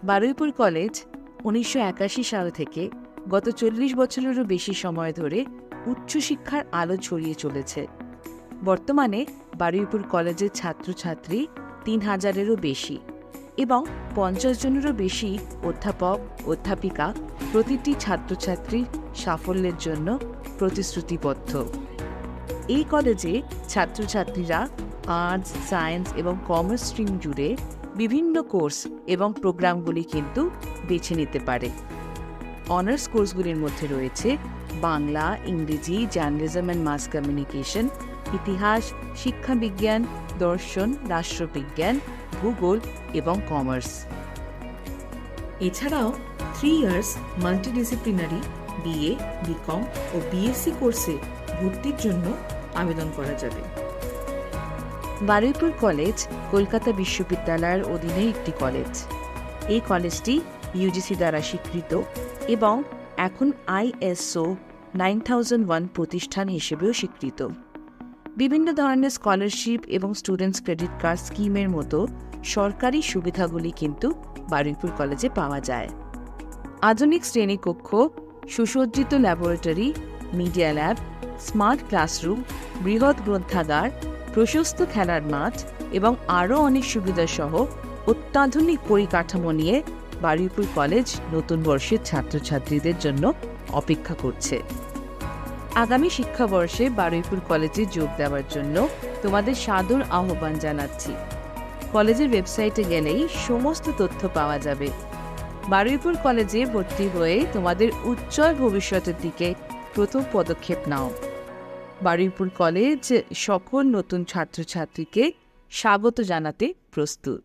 Baruipur college 1981 সাল থেকে গত 40 বছরেরও বেশি সময় ধরে উচ্চশিক্ষার আলো ছড়িয়ে চলেছে। বর্তমানে বারুইপুর কলেজের ছাত্রছাত্রী 3000-এরও বেশি এবং 50 জনেরও বেশি অধ্যাপক অধ্যাপিকা প্রতিটি ছাত্রছাত্রীর সাফল্যের জন্য প্রতিশ্রুতিবদ্ধ। এই কলেজে ছাত্রছাত্রীরা আর্টস, সায়েন্স এবং কমার্স স্ট্রিম জুড়ে বিভিন্ন কোর্স এবং প্রোগ্রামগুলি কিন্তু বেছে নিতে পারে। অনার্স কোর্সগুলির মধ্যে রয়েছে বাংলা, ইংরেজি, জার্নালিজম অ্যান্ড মাস কমিউনিকেশন, ইতিহাস, শিক্ষাবিজ্ঞান, দর্শন, রাষ্ট্রবিজ্ঞান, ভূগোল এবং কমার্স। এছাড়াও 3 ইয়ার্স মাল্টিডিসিপ্লিনারি বিএ, বিকম ও বিএসসি কোর্সে ভর্তির জন্য আবেদন করা যাবে। বারুইপুর কলেজ কলকাতা বিশ্ববিদ্যালয়ের অধীনে একটি কলেজ। এই কলেজটি ইউজিসি দ্বারা স্বীকৃত এবং এখন ISO 9001 প্রতিষ্ঠান হিসেবেও স্বীকৃত। বিভিন্ন ধরনের স্কলারশিপ এবং স্টুডেন্টস ক্রেডিট কার্ড স্কিমের মতো সরকারি সুবিধাগুলি কিন্তু বারুইপুর কলেজে পাওয়া যায়। আধুনিক শ্রেণীকক্ষ, সুসজ্জিত laboratory, media lab, smart classroom, বৃহৎ গ্রন্থাগার, প্রশস্ত খেলার মাঠ এবং আরও অনেক সুবিধা সহ অত্যাধুনিক পরিকাঠামো নিয়ে বারুইপুর কলেজ নতুন বর্ষের ছাত্রছাত্রীদের জন্য অপেক্ষা করছে। আগামী শিক্ষাবর্ষে বারুইপুর কলেজে যোগ দেওয়ার জন্য তোমাদের সাদর আহ্বান জানাচ্ছি। কলেজের ওয়েবসাইটে গেলেই সমস্ত তথ্য পাওয়া যাবে। বারুইপুর কলেজে ভর্তি হয়ে তোমাদের উজ্জ্বল ভবিষ্যতের দিকে প্রথম পদক্ষেপ নাও। বারুইপুর কলেজ সকল নতুন ছাত্রছাত্রীকে স্বাগত জানাতে প্রস্তুত।